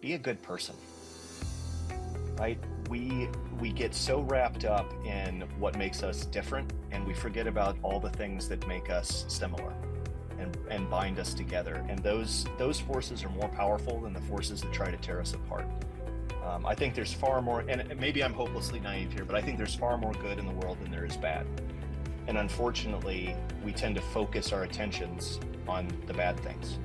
be a good person, right? We get so wrapped up in what makes us different, and we forget about all the things that make us similar and bind us together. And those forces are more powerful than the forces that try to tear us apart. I think there's far more, and maybe I'm hopelessly naive here, but I think there's far more good in the world than there is bad. And unfortunately, we tend to focus our attentions on the bad things.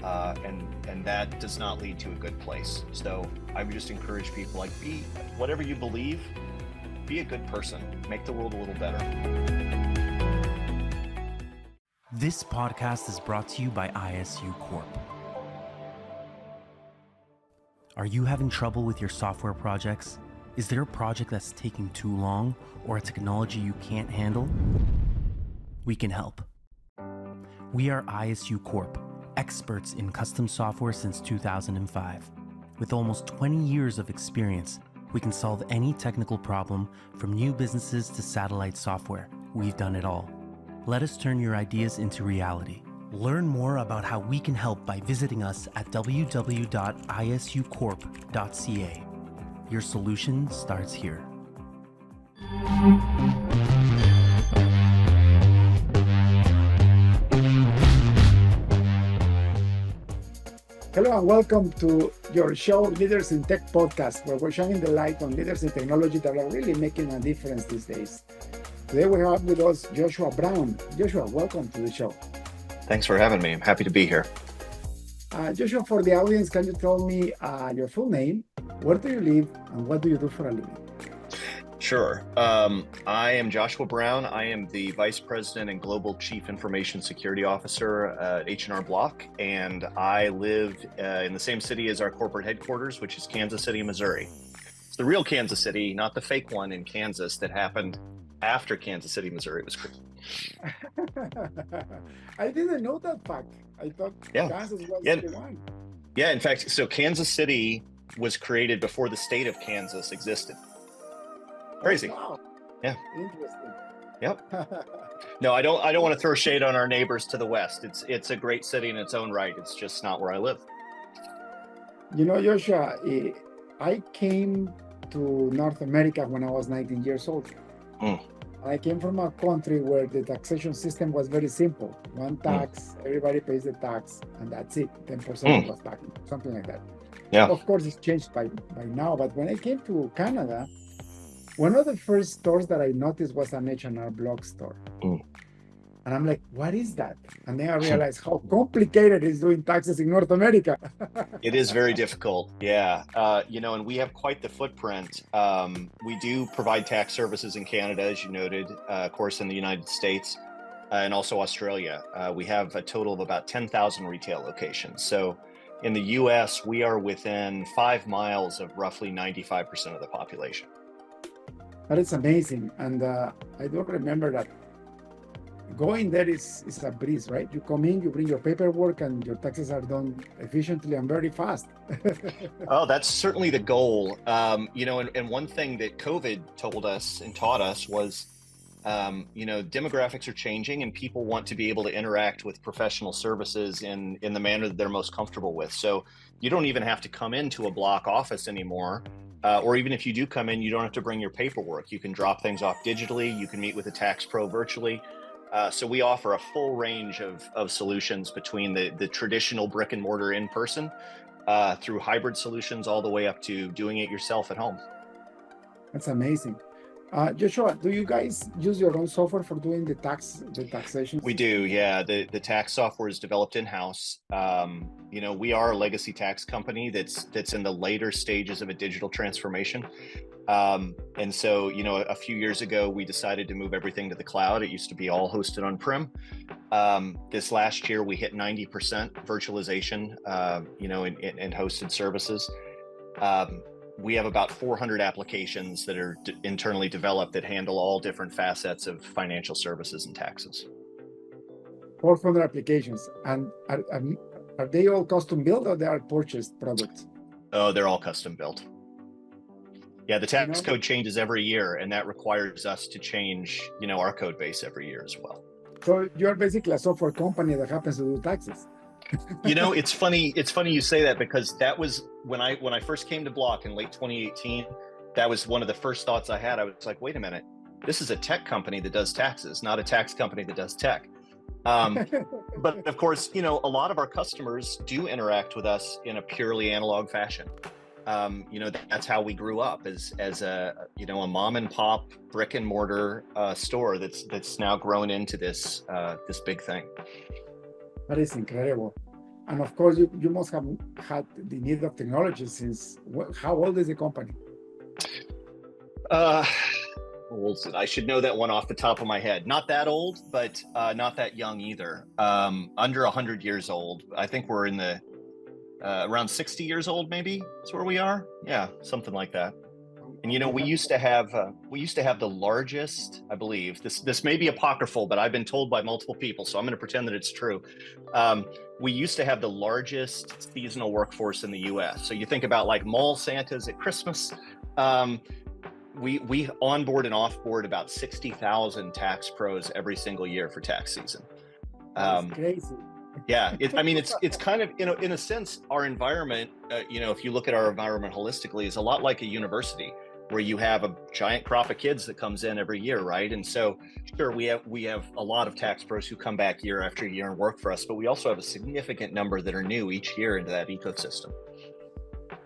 And that does not lead to a good place. So I would just encourage people, like, be whatever you believe, be a good person, make the world a little better. This podcast is brought to you by ISU Corp. Are you having trouble with your software projects? Is there a project that's taking too long or a technology you can't handle? We can help. We are ISU Corp, experts in custom software since 2005. With almost 20 years of experience, we can solve any technical problem from new businesses to satellite software. We've done it all. Let us turn your ideas into reality. Learn more about how we can help by visiting us at www.isucorp.ca. Your solution starts here. Hello and welcome to your show, Leaders in Tech Podcast, where we're shining the light on leaders in technology that are really making a difference these days. Today we have with us Joshua Brown. Joshua, welcome to the show. Thanks for having me. I'm happy to be here. Joshua, for the audience, can you tell me your full name, where do you live, and what do you do for a living? Sure. I am Joshua Brown. I am the Vice President and Global Chief Information Security Officer at H&R Block, and I live in the same city as our corporate headquarters, which is Kansas City, Missouri. It's the real Kansas City, not the fake one in Kansas that happened after Kansas City, Missouri was created. I didn't know that fact. I thought Kansas was the one. Yeah, in fact, so Kansas City was created before the state of Kansas existed. Crazy. Oh, wow. Yeah. Interesting. Yep. No, I don't want to throw shade on our neighbors to the west. It's a great city in its own right. It's just not where I live. You know, Joshua, I came to North America when I was 19 years old. I came from a country where the taxation system was very simple. One tax, everybody pays the tax, and that's it. 10% was tax, something like that. Yeah. Of course, it's changed by now. But when I came to Canada, one of the first stores that I noticed was an H&R Block store. And I'm like, what is that? And then I realized how complicated it is doing taxes in North America. It is very difficult. Yeah. And we have quite the footprint. We do provide tax services in Canada, as you noted, of course, in the United States, and also Australia. We have a total of about 10,000 retail locations. So in the US, we are within 5 miles of roughly 95% of the population. That is amazing. And I don't remember that. Going there is a breeze, right? You come in, you bring your paperwork, and your taxes are done efficiently and very fast. Oh, that's certainly the goal. And one thing that COVID told us and taught us was, demographics are changing and people want to be able to interact with professional services in the manner that they're most comfortable with. So you don't even have to come into a block office anymore. Or even if you do come in, you don't have to bring your paperwork. You can drop things off digitally. You can meet with a tax pro virtually. So we offer a full range of solutions between the traditional brick and mortar in person through hybrid solutions all the way up to doing it yourself at home. That's amazing. Joshua, do you guys use your own software for doing the taxation? We do, yeah. The tax software is developed in-house. We are a legacy tax company that's in the later stages of a digital transformation. And so, a few years ago, we decided to move everything to the cloud. It used to be all hosted on-prem. This last year, we hit 90% virtualization, in hosted services. We have about 400 applications that are internally developed that handle all different facets of financial services and taxes. 400 applications. And are they all custom built or they are purchased products? Oh, they're all custom built. Yeah, the tax code changes every year, and that requires us to change, our code base every year as well. So you're basically a software company that happens to do taxes. It's funny you say that, because that was when I first came to Block in late 2018, that was one of the first thoughts I had. I was like, wait a minute, this is a tech company that does taxes, not a tax company that does tech. But of course, a lot of our customers do interact with us in a purely analog fashion. That's how we grew up as a mom and pop brick and mortar store that's now grown into this big thing. That is incredible. And of course, you must have had the need of technology since, how old is the company? I should know that one off the top of my head. Not that old, but not that young either. Under 100 years old. I think we're in the around 60 years old, maybe is where we are. Yeah, something like that. And we used to have the largest, I believe, this may be apocryphal, but I've been told by multiple people, so I'm going to pretend that it's true. We used to have the largest seasonal workforce in the US. So you think about like mall Santas at Christmas. We onboard and offboard about 60,000 tax pros every single year for tax season. That's crazy. Yeah, it's kind of, in a sense, our environment, if you look at our environment holistically, is a lot like a university where you have a giant crop of kids that comes in every year, right? And so, sure, we have a lot of tax pros who come back year after year and work for us, but we also have a significant number that are new each year into that ecosystem.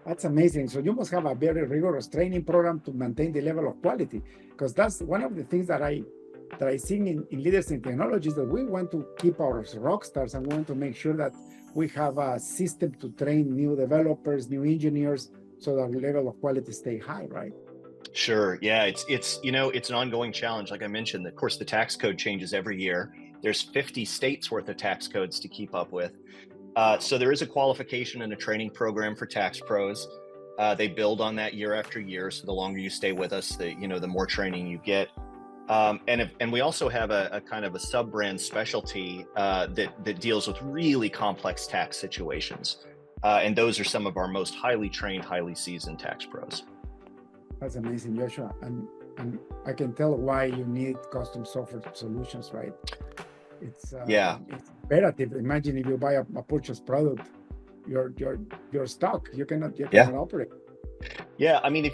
That's amazing. So you must have a very rigorous training program to maintain the level of quality, because that's one of the things that I see in leaders in technology, is that we want to keep our rock stars, and we want to make sure that we have a system to train new developers, new engineers, so that the level of quality stay high, right? Sure. Yeah, it's an ongoing challenge. Like I mentioned, of course, the tax code changes every year. There's 50 states worth of tax codes to keep up with. So there is a qualification and a training program for tax pros. They build on that year after year. So the longer you stay with us, the more training you get. And we also have a kind of a sub-brand specialty that deals with really complex tax situations. And those are some of our most highly trained, highly seasoned tax pros. That's amazing, Joshua. And I can tell why you need custom software solutions, right? It's imperative. Imagine if you buy a purchased product, you're stuck. You cannot operate. Yeah, I mean,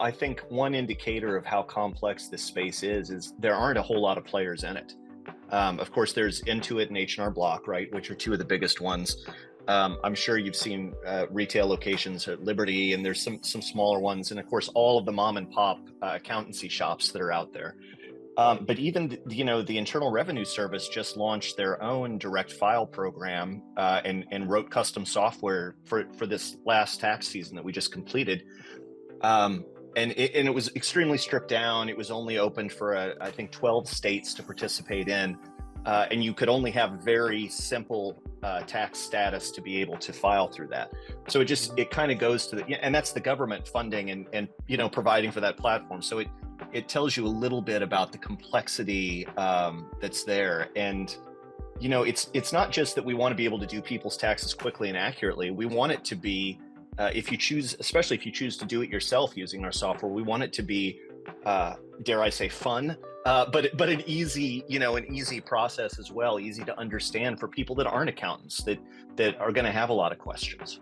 I think one indicator of how complex this space is there aren't a whole lot of players in it. Of course, there's Intuit and H&R Block, right, which are two of the biggest ones. I'm sure you've seen retail locations at Liberty, and there's some smaller ones, and of course, all of the mom and pop accountancy shops that are out there. But even the Internal Revenue Service just launched their own direct file program and wrote custom software for this last tax season that we just completed. And it was extremely stripped down. It was only open for I think 12 states to participate in, and you could only have very simple tax status to be able to file through that. So it kind of goes to and that's the government funding and providing for that platform. So it tells you a little bit about the complexity that's there. And it's not just that we want to be able to do people's taxes quickly and accurately. We want it to be especially if you choose to do it yourself using our software, we want it to be dare I say fun, but an easy process as well, easy to understand for people that aren't accountants that are going to have a lot of questions.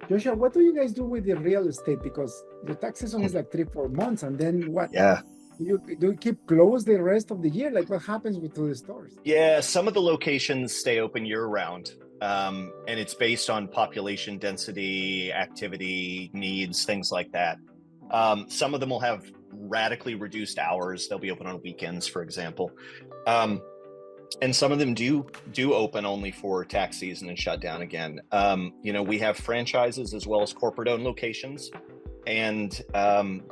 Joshua, what do you guys do with the real estate? Because the tax season is like 3-4 months, and then what? Yeah. Do you keep closed the rest of the year? Like, what happens with the stores? Yeah, some of the locations stay open year round, and it's based on population density, activity, needs, things like that. Some of them will have radically reduced hours. They'll be open on weekends, for example. And some of them do open only for tax season and shut down again. We have franchises as well as corporate-owned locations, and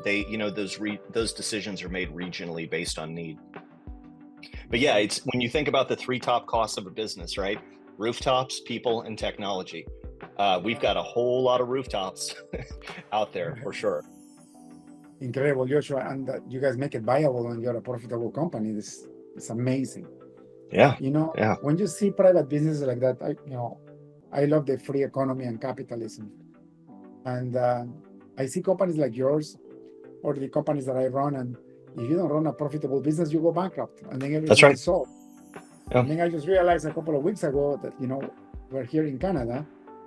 those decisions are made regionally based on need. But yeah, it's when you think about the three top costs of a business, right? Rooftops, people, and technology. We've got a whole lot of rooftops out there for sure. Incredible, Joshua, and you guys make it viable, and you're a profitable company. It's amazing. Yeah. When you see private businesses like that, I love the free economy and capitalism. And I see companies like yours or the companies that I run, and if you don't run a profitable business, you go bankrupt, and then everything is solved. Yeah. And then I just realized a couple of weeks ago that, we're here in Canada,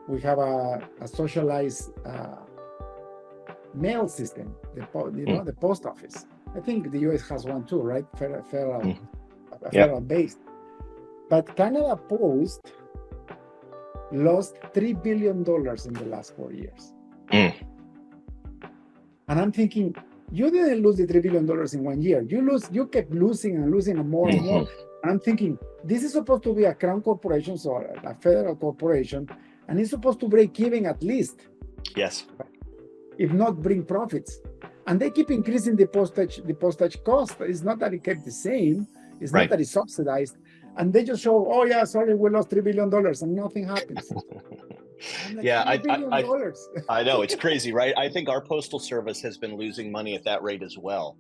we have a socialized mail system, the post office. I think the US has one too, right? Federal based. But Canada Post lost $3 billion in the last 4 years. And I'm thinking, you didn't lose the $3 billion in 1 year. You kept losing and losing and more and more. And I'm thinking, this is supposed to be a crown corporation, so a federal corporation, and it's supposed to break even at least. Yes. If not bring profits. And they keep increasing the postage cost. It's not that it kept the same. It's not that it's subsidized. And they just show, oh yeah, sorry, we lost $3 billion and nothing happens. Like, yeah, I know, it's crazy, right? I think our postal service has been losing money at that rate as well.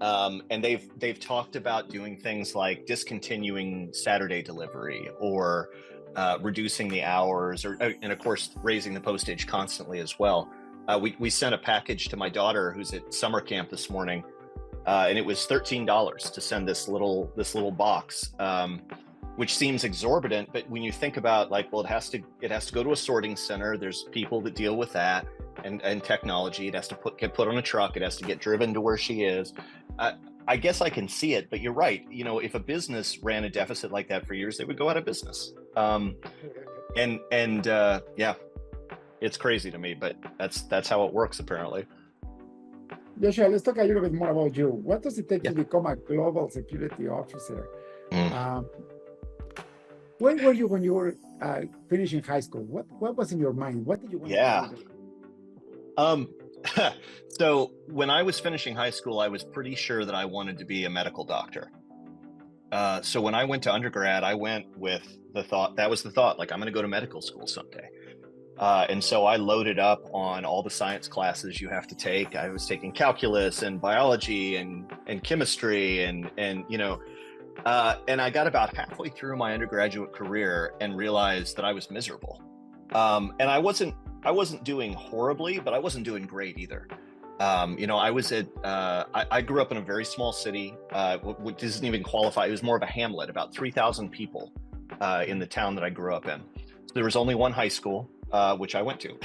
And they've talked about doing things like discontinuing Saturday delivery or reducing the hours, and of course raising the postage constantly as well. We sent a package to my daughter who's at summer camp this morning, and it was $13 to send this little box, which seems exorbitant. But when you think about, like, well, it has to go to a sorting center. There's people that deal with that, and technology. It has to get put on a truck. It has to get driven to where she is. I guess I can see it, but you're right. You know, if a business ran a deficit like that for years, they would go out of business. Yeah, it's crazy to me, but that's how it works apparently. Joshua, let's talk a little bit more about you. What does it take to become a global security officer? Where were you when you were finishing high school? What was in your mind? What did you want to do? So when I was finishing high school, I was pretty sure that I wanted to be a medical doctor. So when I went to undergrad, I went with the thought, like, I'm going to go to medical school someday. And so I loaded up on all the science classes you have to take. I was taking calculus and biology and chemistry and I got about halfway through my undergraduate career and realized that I was miserable. And I wasn't doing horribly, but I wasn't doing great either. I grew up in a very small city, which doesn't even qualify. It was more of a hamlet, about 3,000 people in the town that I grew up in. So there was only one high school, which I went to.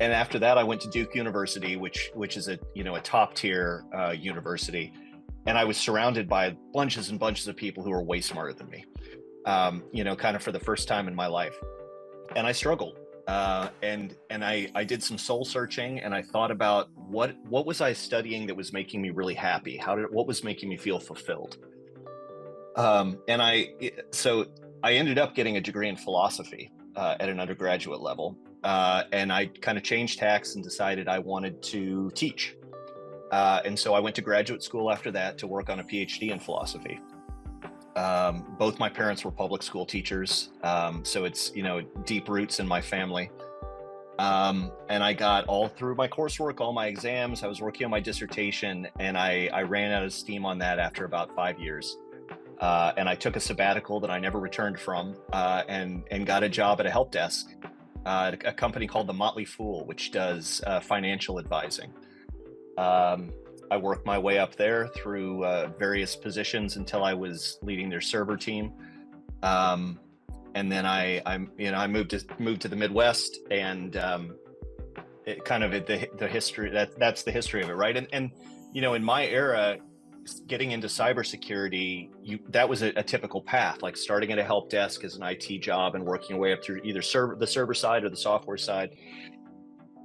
And after that, I went to Duke University, which is a top tier university. And I was surrounded by bunches and bunches of people who were way smarter than me, kind of for the first time in my life. And I struggled. And I did some soul searching, and I thought about what was I studying that was making me really happy? What was making me feel fulfilled? So I ended up getting a degree in philosophy at an undergraduate level, and I kind of changed tacks and decided I wanted to teach. And so I went to graduate school after that to work on a PhD in philosophy. Both my parents were public school teachers, so it's deep roots in my family. And I got all through my coursework, all my exams. I was working on my dissertation, and I ran out of steam on that after about 5 years. And I took a sabbatical that I never returned from, and got a job at a help desk at a company called the Motley Fool, which does financial advising. I worked my way up there through various positions until I was leading their server team, and then I moved to the Midwest, and it kind of the history that's the history of it, right? And in my era, getting into cybersecurity, that was a typical path, like starting at a help desk as an IT job and working your way up through either the server side or the software side.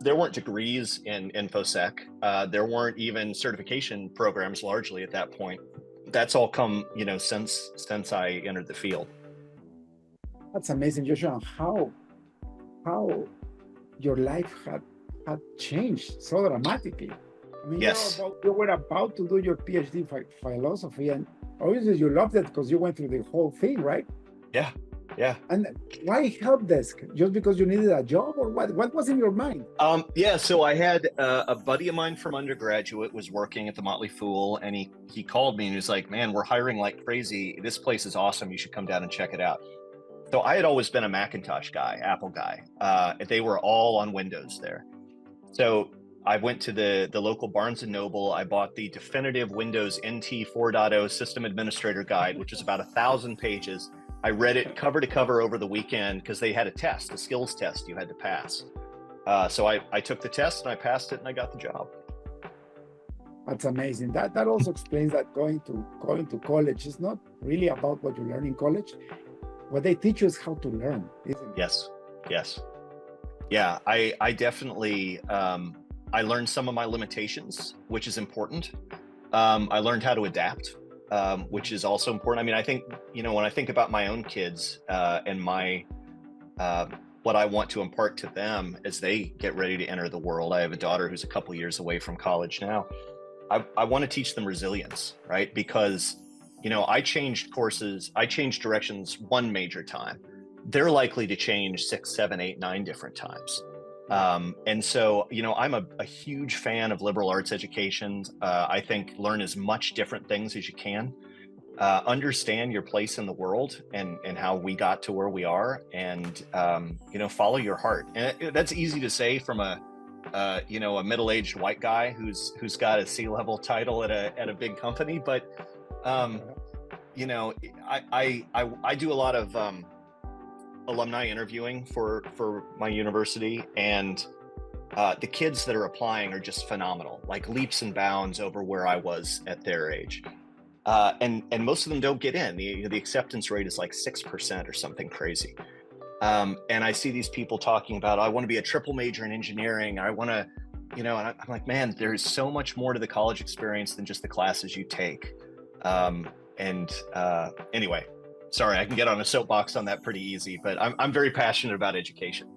There weren't degrees in InfoSec. There weren't even certification programs largely at that point. That's all come, since I entered the field. That's amazing, Joshua. How your life had changed so dramatically. I mean, yes. You were about to do your PhD in philosophy, and obviously you loved it because you went through the whole thing, right? Yeah. Yeah. And why help desk? Just because you needed a job, or what? What was in your mind? So I had a buddy of mine from undergraduate was working at the Motley Fool, and he called me and he was like, "Man, we're hiring like crazy. This place is awesome. You should come down and check it out." So I had always been a Macintosh guy, Apple guy. They were all on Windows there. So I went to the local Barnes and Noble. I bought the definitive Windows NT 4.0 System Administrator Guide, which is about 1,000 pages. I read it cover to cover over the weekend because they had a test, a skills test you had to pass. So I took the test and I passed it and I got the job. That's amazing. That also explains that going to college is not really about what you learn in college. What they teach you is how to learn, isn't it? Yes. Yeah, I definitely, I learned some of my limitations, which is important. I learned how to adapt, which is also important. I mean, I think, when I think about my own kids and what I want to impart to them as they get ready to enter the world. I have a daughter who's a couple years away from college now. I want to teach them resilience, right? Because, I changed courses, I changed directions one major time. They're likely to change 6, 7, 8, 9 different times. And so, I'm a huge fan of liberal arts education. I think learn as much different things as you can. Understand your place in the world and how we got to where we are, and follow your heart. And that's easy to say from a middle-aged white guy who's got a C-level title at a big company, but I do a lot of alumni interviewing for my university, and the kids that are applying are just phenomenal, like leaps and bounds over where I was at their age. And most of them don't get in. The acceptance rate is like 6% or something crazy. And I see these people talking about, I want to be a triple major in engineering. I want to, and I'm like, man, there's so much more to the college experience than just the classes you take. Anyway, sorry, I can get on a soapbox on that pretty easy, but I'm very passionate about education.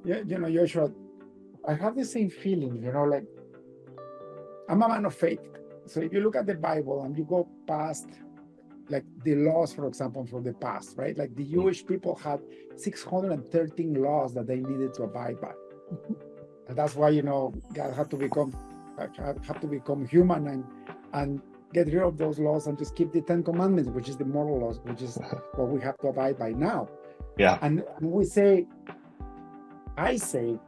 Yeah, Joshua, I have the same feeling, like I'm a man of faith. So if you look at the Bible and you go past, like the laws, for example, from the past, right? Like the Jewish people had 613 laws that they needed to abide by. And that's why, God had to become human and get rid of those laws and just keep the 10 commandments, which is the moral laws, which is what we have to abide by now. Yeah. And I say,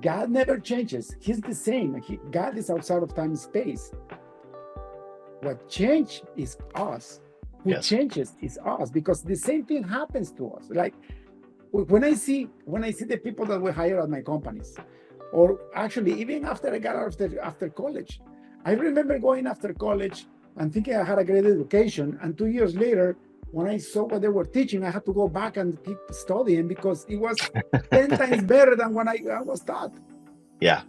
God never changes. He's the same. God is outside of time and space. What change is us. Who changes is us, because the same thing happens to us. Like when I see the people that we hire at my companies, or actually even after I got out after college, I remember going after college and thinking I had a great education, and 2 years later, when I saw what they were teaching, I had to go back and keep studying because it was 10 times better than when I was taught. Yeah.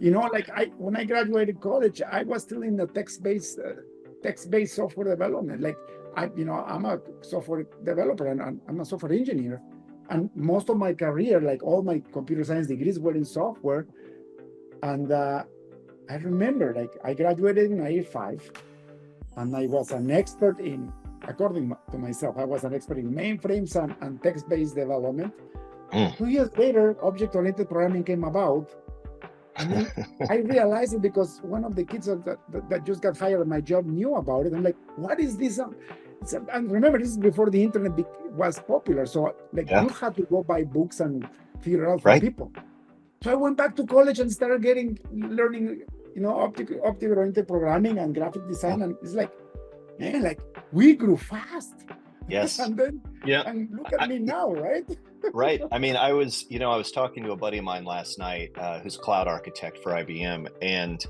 When I graduated college, I was still in the text-based software development. Like I'm a software developer and I'm a software engineer. And most of my career, like all my computer science degrees were in software. And I remember, like, I graduated in 1985, and I was an expert in, according to myself, I was an expert in mainframes and text-based development. 2 years later, object-oriented programming came about. And then I realized it because one of the kids that just got hired at my job knew about it. I'm like, what is this? And remember, this is before the internet was popular. So you had to go buy books and figure it out from people. So I went back to college and started learning, object-oriented programming and graphic design. And it's like, man, like we grew fast. Yes. And then, and look at me now, right? Right. I mean, I was talking to a buddy of mine last night who's a cloud architect for IBM. And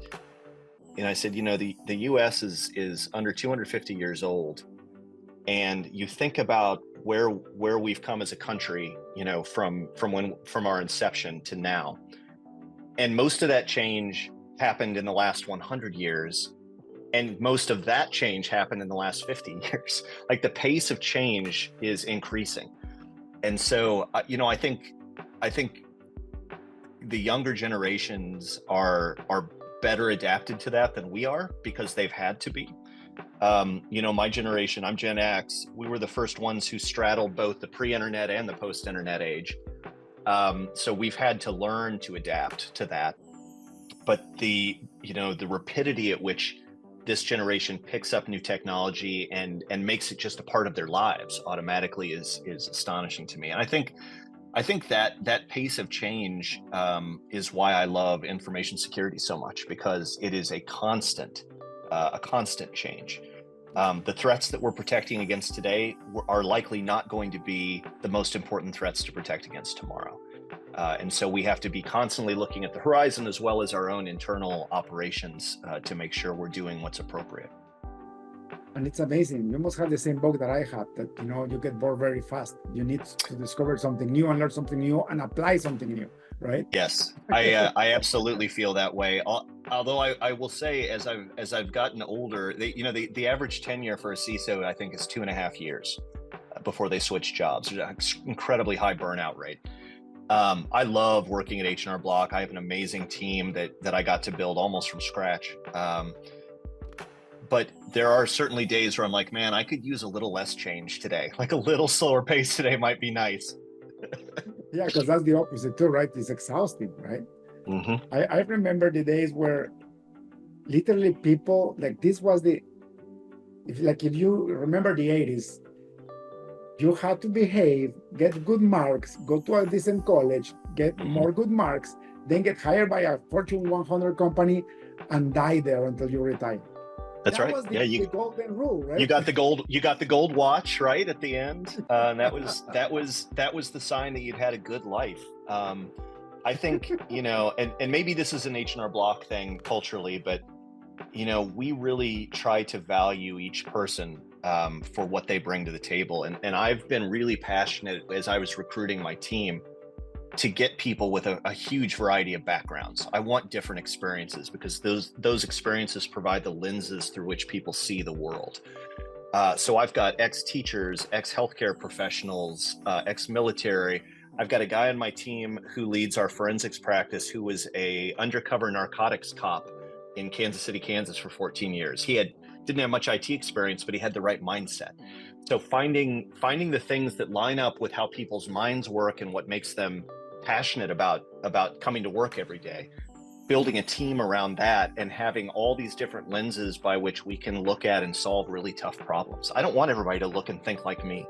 I said, the US is under 250 years old. And you think about where we've come as a country, from our inception to now. And most of that change happened in the last 100 years. And most of that change happened in the last 50 years. Like the pace of change is increasing. And so, I think the younger generations are better adapted to that than we are because they've had to be. My generation, I'm Gen X, we were the first ones who straddled both the pre-internet and the post-internet age. So we've had to learn to adapt to that. But the rapidity at which this generation picks up new technology and makes it just a part of their lives automatically is astonishing to me. And I think that pace of change is why I love information security so much, because it is a constant change. The threats that we're protecting against today are likely not going to be the most important threats to protect against tomorrow. And so we have to be constantly looking at the horizon as well as our own internal operations to make sure we're doing what's appropriate. And it's amazing. You must have the same bug that I have, that, you know, you get bored very fast. You need to discover something new and learn something new and apply something new, right? Yes, I absolutely feel that way. Although I will say, as I've gotten older, the average tenure for a CISO, I think, is 2.5 years before they switch jobs. There's an incredibly high burnout rate. I love working at H&R Block. I have an amazing team that I got to build almost from scratch. But there are certainly days where I'm like, man, I could use a little less change today. Like a little slower pace today might be nice. Yeah, because that's the opposite too, right? It's exhausting, right? Mm-hmm. I remember the days where literally people, like, this was if you remember the 80s, you had to behave, get good marks, go to a decent college, get more good marks, then get hired by a Fortune 100 company and die there until you retire. That's right. Was the golden rule, right? You got the gold watch, right, at the end. And that was the sign that you'd had a good life. I think, and maybe this is an H&R Block thing culturally, but we really try to value each person for what they bring to the table. And I've been really passionate as I was recruiting my team to get people with a huge variety of backgrounds. I want different experiences because those experiences provide the lenses through which people see the world. So I've got ex-teachers, ex-healthcare professionals, ex-military. I've got a guy on my team who leads our forensics practice who was a undercover narcotics cop in Kansas City, Kansas for 14 years. He didn't have much IT experience, but he had the right mindset. So finding the things that line up with how people's minds work and what makes them passionate about coming to work every day, building a team around that and having all these different lenses by which we can look at and solve really tough problems. I don't want everybody to look and think like me.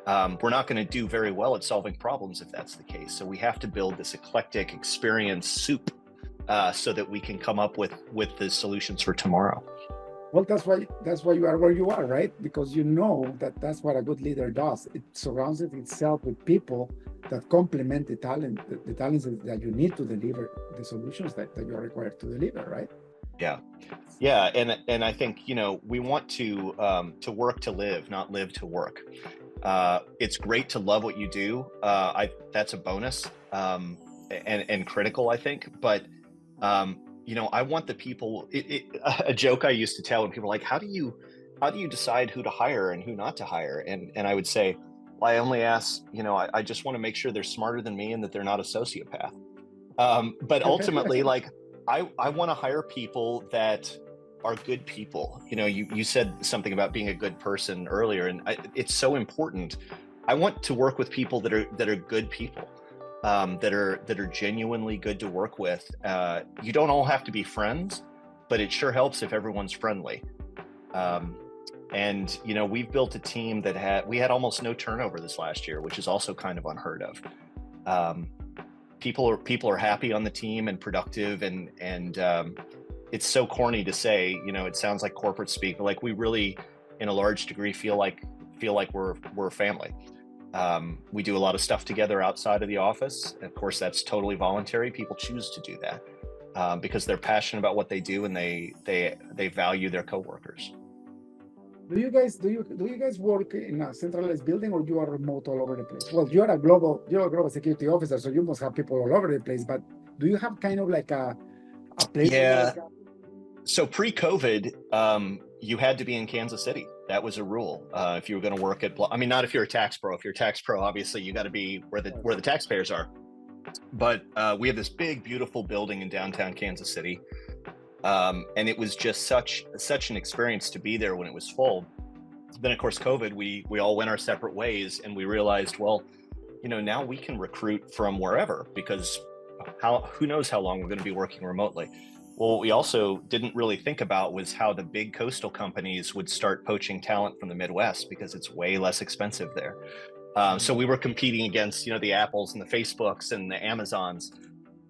We're not going to do very well at solving problems if that's the case. So we have to build this eclectic experience soup so that we can come up with the solutions for tomorrow. Well, that's why you are where you are, right? Because you know that's what a good leader does. It surrounds itself with people that complement the talents that you need to deliver the solutions that you are required to deliver, right? Yeah, and I think we want to work to live, not live to work. It's great to love what you do. That's a bonus and critical, I think, but. I want the people. A joke I used to tell when people are like, how do you decide who to hire and who not to hire? And I would say, well, I only ask, I just want to make sure they're smarter than me and that they're not a sociopath. But ultimately, like, I want to hire people that are good people. You said something about being a good person earlier, and it's so important. I want to work with people that are good people. That are genuinely good to work with. You don't all have to be friends, but it sure helps if everyone's friendly. And we've built a team that we had almost no turnover this last year, which is also kind of unheard of. People are happy on the team and productive, and it's so corny to say. It sounds like corporate speak, but like we really, in a large degree, feel like we're a family. We do a lot of stuff together outside of the office. Of course, that's totally voluntary. People choose to do that because they're passionate about what they do and they value their coworkers. Do you guys work in a centralized building, or you are remote all over the place? Well, you're a global security officer, so you must have people all over the place. But do you have kind of like a place? Yeah. So pre-COVID, you had to be in Kansas City. That was a rule. If you were going to work not if you're a tax pro. If you're a tax pro, obviously you got to be where the taxpayers are. But we have this big, beautiful building in downtown Kansas City, and it was just such an experience to be there when it was full. Then, of course, COVID, we all went our separate ways, and we realized, well, now we can recruit from wherever because who knows how long we're going to be working remotely. Well, what we also didn't really think about was how the big coastal companies would start poaching talent from the Midwest because it's way less expensive there. So we were competing against, the Apples and the Facebooks and the Amazons.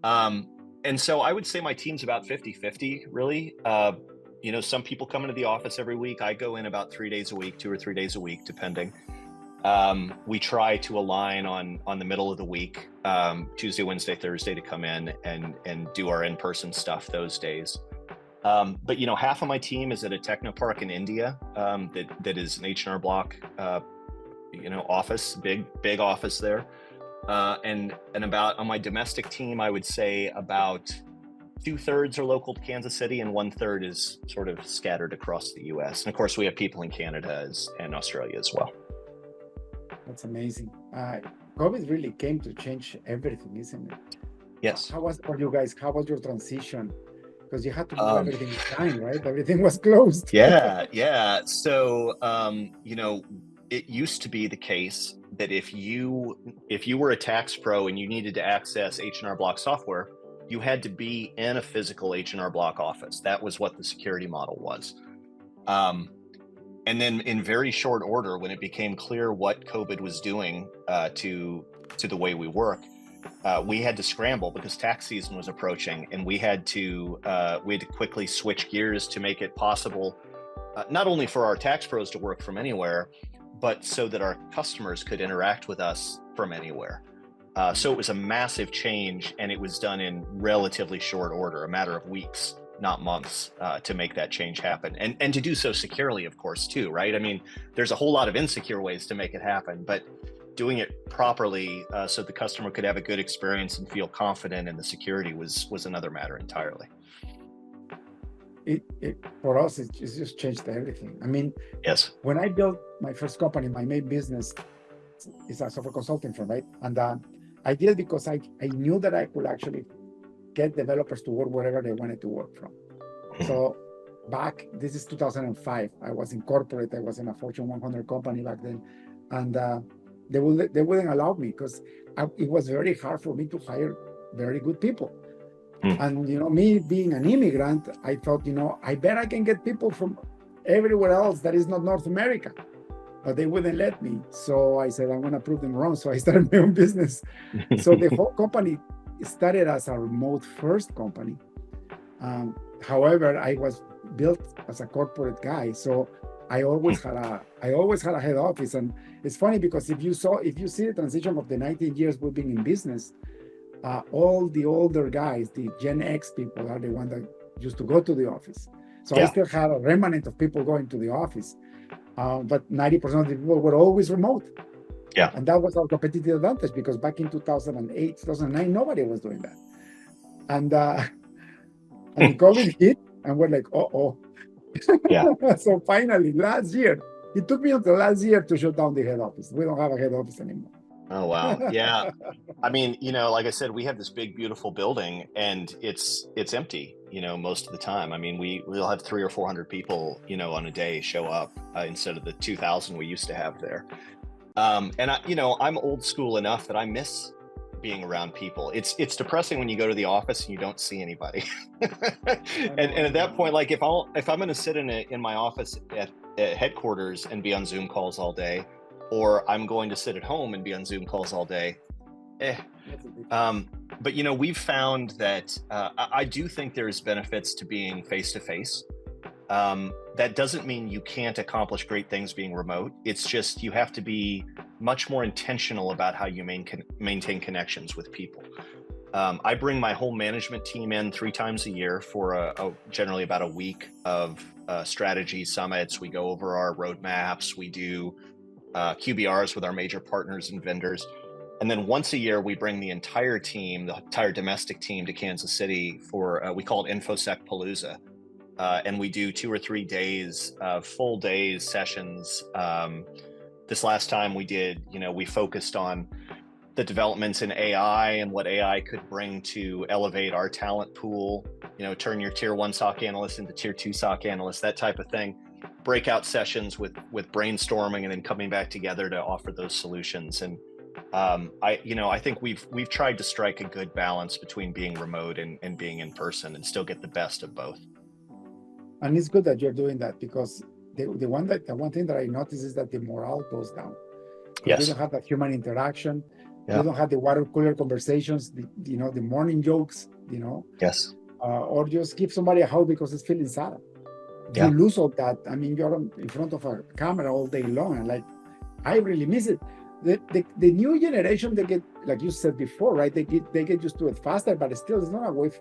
And so I would say my team's about 50-50, really. Some people come into the office every week. I go in about 3 days a week, 2 or 3 days a week, depending. We try to align on the middle of the week, Tuesday, Wednesday, Thursday, to come in and do our in-person stuff those days. But half of my team is at a technopark in India that is an H&R Block office, big office there. And about on my domestic team, I would say about 2/3 are local to Kansas City and 1/3 is sort of scattered across the US. And of course, we have people in Canada and Australia as well. That's amazing. COVID really came to change everything, isn't it? Yes. How was it for you guys? How was your transition? Because you had to do everything online, right? Everything was closed. Yeah. So, it used to be the case that if you were a tax pro and you needed to access H&R Block software, you had to be in a physical H&R Block office. That was what the security model was. And then in very short order, when it became clear what COVID was doing to the way we work, we had to scramble because tax season was approaching, and we had to quickly switch gears to make it possible, not only for our tax pros to work from anywhere, but so that our customers could interact with us from anywhere. So it was a massive change, and it was done in relatively short order, a matter of weeks, not months, to make that change happen. And to do so securely, of course, too, right? I mean, there's a whole lot of insecure ways to make it happen, but doing it properly so the customer could have a good experience and feel confident in the security was another matter entirely. For us, it just changed everything. I mean, yes. When I built my first company, my main business is a software consulting firm, right? And I did it because I knew that I could actually get developers to work wherever they wanted to work from. So this is 2005. I was in corporate. I was in a Fortune 100 company back then, and they wouldn't allow me because it was very hard for me to hire very good people. And me being an immigrant, I thought, I bet I can get people from everywhere else that is not North America, but they wouldn't let me. So I said, I'm going to prove them wrong. So I started my own business. So the whole company started as a remote first company. However, I was built as a corporate guy. So I always had a head office. And it's funny because if you see the transition of the 19 years we've been in business, all the older guys, the Gen X people, are the ones that used to go to the office. So I still had a remnant of people going to the office, but 90% of the people were always remote. Yeah. And that was our competitive advantage because back in 2008, 2009, nobody was doing that. And the COVID hit, and we're like, Yeah. So finally, last year, it took me until last year to shut down the head office. We don't have a head office anymore. Oh, wow. Yeah. I mean, like I said, we have this big, beautiful building, and it's empty, most of the time. I mean, we'll have 300 or 400 people, on a day show up instead of the 2,000 we used to have there. And I'm old school enough that I miss being around people. It's depressing when you go to the office and you don't see anybody. and at that point, like if I'm going to sit in my office at headquarters and be on Zoom calls all day, or I'm going to sit at home and be on Zoom calls all day. But we've found that I do think there's benefits to being face-to-face. That doesn't mean you can't accomplish great things being remote. It's just you have to be much more intentional about how you maintain connections with people. I bring my whole management team in 3 times a year for generally about a week of strategy summits. We go over our roadmaps. We do QBRs with our major partners and vendors. And then once a year, we bring the entire team, the entire domestic team, to Kansas City for, we call it InfoSec Palooza. And we do 2 or 3 days, full days sessions. This last time we did, we focused on the developments in AI and what AI could bring to elevate our talent pool, turn your tier 1 SOC analyst into tier 2 SOC analyst, that type of thing. Breakout sessions with brainstorming and then coming back together to offer those solutions. And I think we've tried to strike a good balance between being remote and being in person and still get the best of both. And it's good that you're doing that because the one thing that I notice is that the morale goes down. Yes. You don't have that human interaction. Yeah. You don't have the water cooler conversations, the morning jokes, Yes. Or just give somebody a hug because it's feeling sad. you lose all that. I mean, you're in front of a camera all day long, and like, I really miss it. The new generation, they get, like you said before, right? They get used to it faster, but still, it's not a way.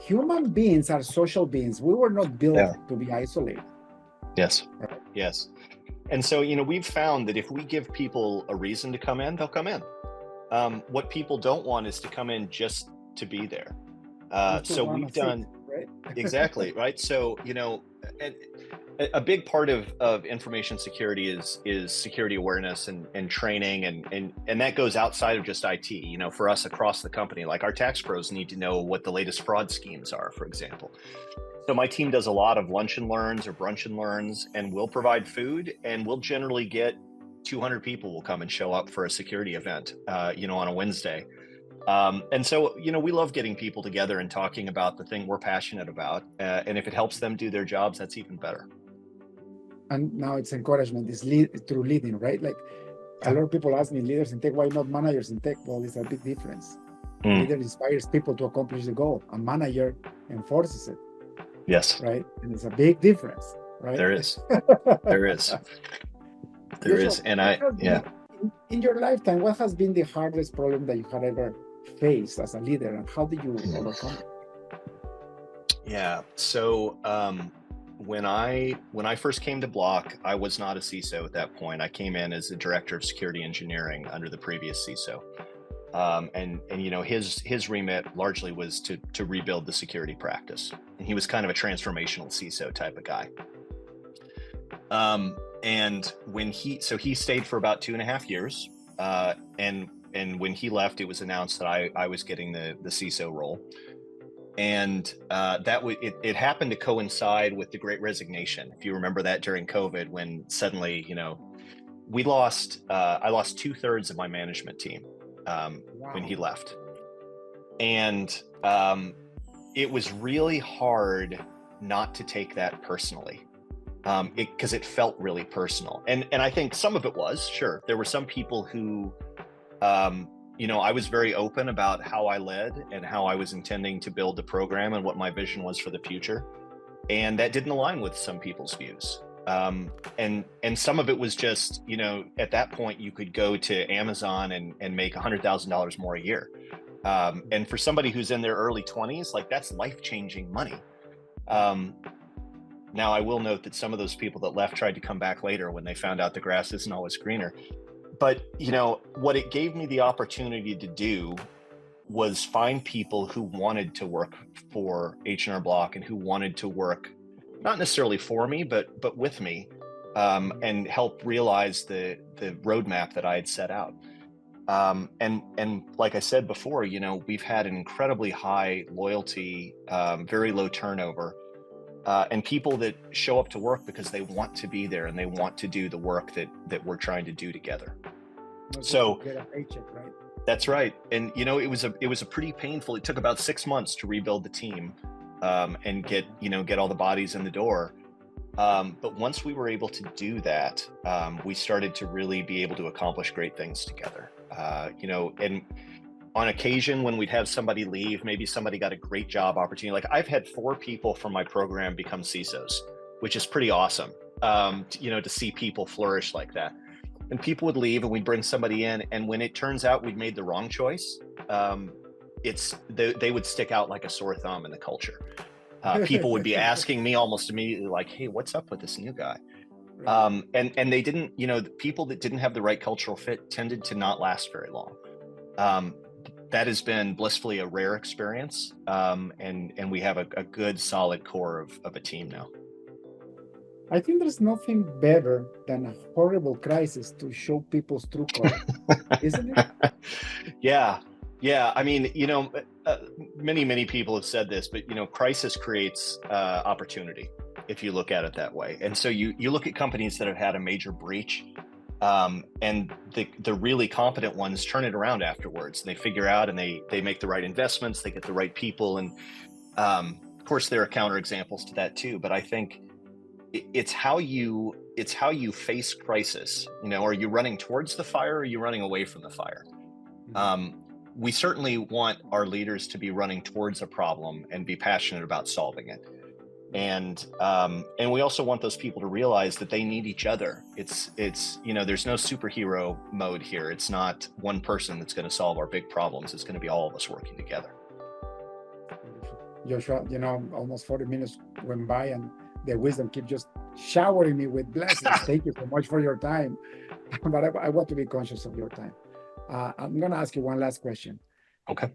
Human beings are social beings. We were not built to be isolated. Yes. Right? Yes. And so, we've found that if we give people a reason to come in, they'll come in. What people don't want is to come in just to be there. So we've done, right? Exactly, right? So, a big part of information security is security awareness and training, and that goes outside of just IT. For us across the company, like our tax pros need to know what the latest fraud schemes are, for example. So my team does a lot of lunch and learns or brunch and learns, and we'll provide food, and we'll generally get 200 people will come and show up for a security event, on a Wednesday. And so, we love getting people together and talking about the thing we're passionate about. And if it helps them do their jobs, that's even better. And now it's encouragement, it's through leading, right? Like a lot of people ask me, leaders in tech, why not managers in tech? Well, it's a big difference. Leader inspires people to accomplish the goal. A manager enforces it. Yes. Right? And it's a big difference, right? There is. There is. There is. And in your lifetime, what has been the hardest problem that you had ever faced as a leader, and how did you overcome it? Yeah. So when I first came to Block, I was not a CISO at that point. I came in as the director of security engineering under the previous CISO. And his remit largely was to rebuild the security practice. And he was kind of a transformational CISO type of guy. And when he stayed for about 2.5 years. And when he left, it was announced that I was getting the CISO role. And it happened to coincide with the Great Resignation. If you remember that during COVID, when suddenly, I lost 2/3 of my management team. When he left. And it was really hard not to take that personally, because it felt really personal. And I think some of it was, sure, there were some people who, I was very open about how I led and how I was intending to build the program and what my vision was for the future. And that didn't align with some people's views. And some of it was just, at that point you could go to Amazon and make $100,000 more a year. And for somebody who's in their early 20s, like, that's life-changing money. Now I will note that some of those people that left tried to come back later when they found out the grass isn't always greener. But, what it gave me the opportunity to do was find people who wanted to work for H&R Block and who wanted to work not necessarily for me, but with me, and help realize the roadmap that I had set out. And like I said before, we've had an incredibly high loyalty, very low turnover, and people that show up to work because they want to be there and they want to do the work that we're trying to do together. So get a paycheck, right? That's right. And it was a pretty painful. It took about 6 months to rebuild the team. And get all the bodies in the door. But once we were able to do that, we started to really be able to accomplish great things together. And on occasion when we'd have somebody leave, maybe somebody got a great job opportunity. Like, I've had 4 people from my program become CISOs, which is pretty awesome. To see people flourish like that. And people would leave and we'd bring somebody in. And when it turns out we'd made the wrong choice, they would stick out like a sore thumb in the culture. People would be asking me almost immediately, like, hey, what's up with this new guy? And they didn't, people that didn't have the right cultural fit tended to not last very long. That has been blissfully a rare experience. And we have a good solid core of a team now. I think there's nothing better than a horrible crisis to show people's true color, isn't it? Yeah. I mean, many people have said this, but crisis creates opportunity if you look at it that way. And so you look at companies that have had a major breach, and the really competent ones turn it around afterwards. They figure out and they make the right investments, they get the right people, and of course there are counterexamples to that too. But I think it's how you face crisis. Are you running towards the fire, or are you running away from the fire? We certainly want our leaders to be running towards a problem and be passionate about solving it. And we also want those people to realize that they need each other. It's there's no superhero mode here. It's not one person that's going to solve our big problems. It's going to be all of us working together. Joshua, almost 40 minutes went by and the wisdom keeps just showering me with blessings. Thank you so much for your time. But I want to be conscious of your time. I'm going to ask you one last question. Okay.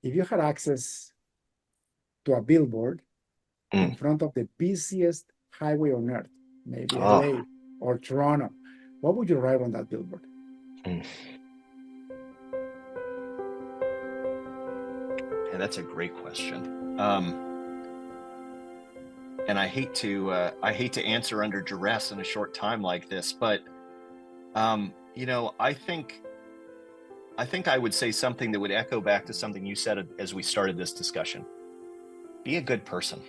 If you had access to a billboard in front of the busiest highway on earth, maybe LA or Toronto, what would you write on that billboard? Yeah, that's a great question. And I hate to answer under duress in a short time like this, but I think I would say something that would echo back to something you said as we started this discussion. Be a good person,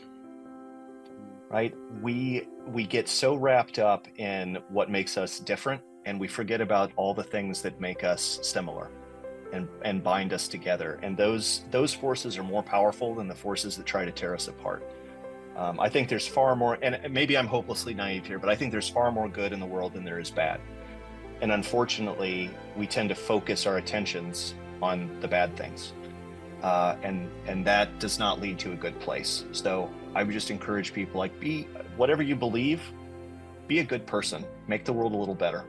right? We get so wrapped up in what makes us different, and we forget about all the things that make us similar and bind us together. And those forces are more powerful than the forces that try to tear us apart. I think there's far more, and maybe I'm hopelessly naive here, but I think there's far more good in the world than there is bad. And unfortunately, we tend to focus our attentions on the bad things. And that does not lead to a good place. So I would just encourage people, be whatever you believe, be a good person, make the world a little better.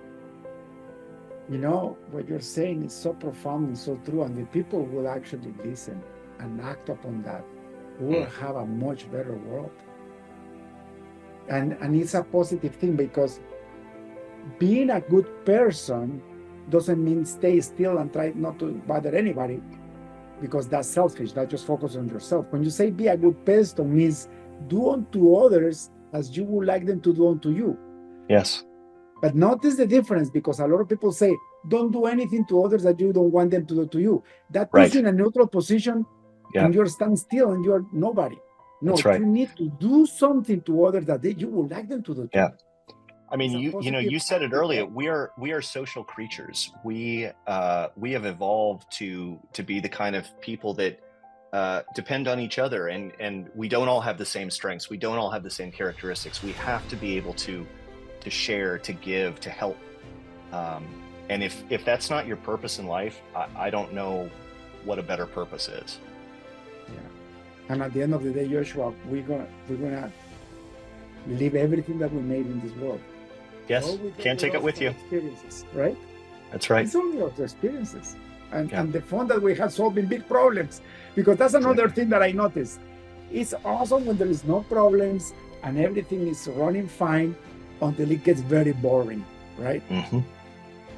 What you're saying is so profound and so true, and the people will actually listen and act upon that. We will have a much better world. And it's a positive thing, because being a good person doesn't mean stay still and try not to bother anybody, because that's selfish. That just focus on yourself. When you say be a good person, means do unto others as you would like them to do unto you. Yes. But notice the difference, because a lot of people say, don't do anything to others that you don't want them to do to you. That puts you in a neutral position, and you're stand still and you're nobody. No, that's right. You need to do something to others that you would like them to do to you. I mean, you said it earlier. We are social creatures. We have evolved to be the kind of people that depend on each other, and we don't all have the same strengths. We don't all have the same characteristics. We have to be able to share, to give, to help. And if that's not your purpose in life, I don't know what a better purpose is. Yeah. And at the end of the day, Joshua, we're gonna leave everything that we made in this world. Yes, can't take it with you. Experiences, right? That's right. It's only of the experiences and the fun that we have solving big problems. Because that's another thing that I noticed. It's awesome when there is no problems and everything is running fine until it gets very boring, right? Mm-hmm.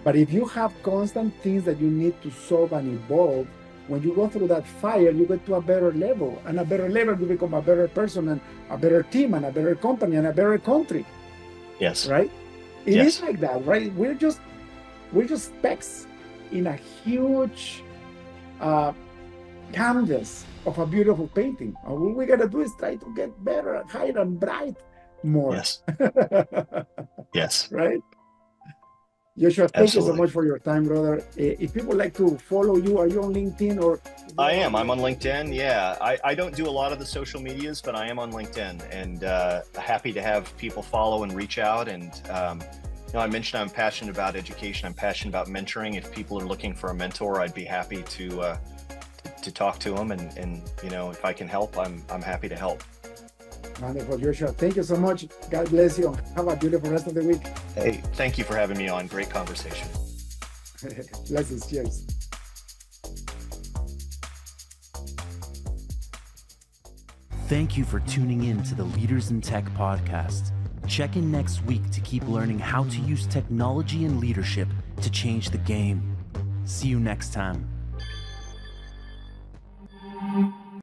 But if you have constant things that you need to solve and evolve, when you go through that fire, you get to a better level. And a better level, you become a better person and a better team and a better company and a better country. Yes. Right? It is like that, right? We're just specks in a huge canvas of a beautiful painting. And what we gotta do is try to get better and higher and bright more. Yes. Yes. Right? Joshua, thank you so much for your time, brother. If people like to follow you, are you on LinkedIn or? I am. I'm on LinkedIn. Yeah. I don't do a lot of the social medias, but I am on LinkedIn, and happy to have people follow and reach out. And I mentioned I'm passionate about education. I'm passionate about mentoring. If people are looking for a mentor, I'd be happy to talk to them. And if I can help, I'm happy to help. Wonderful, Joshua. Thank you so much. God bless you. Have a beautiful rest of the week. Hey, thank you for having me on. Great conversation. Blessings. Cheers. Thank you for tuning in to the Leaders in Tech podcast. Check in next week to keep learning how to use technology and leadership to change the game. See you next time.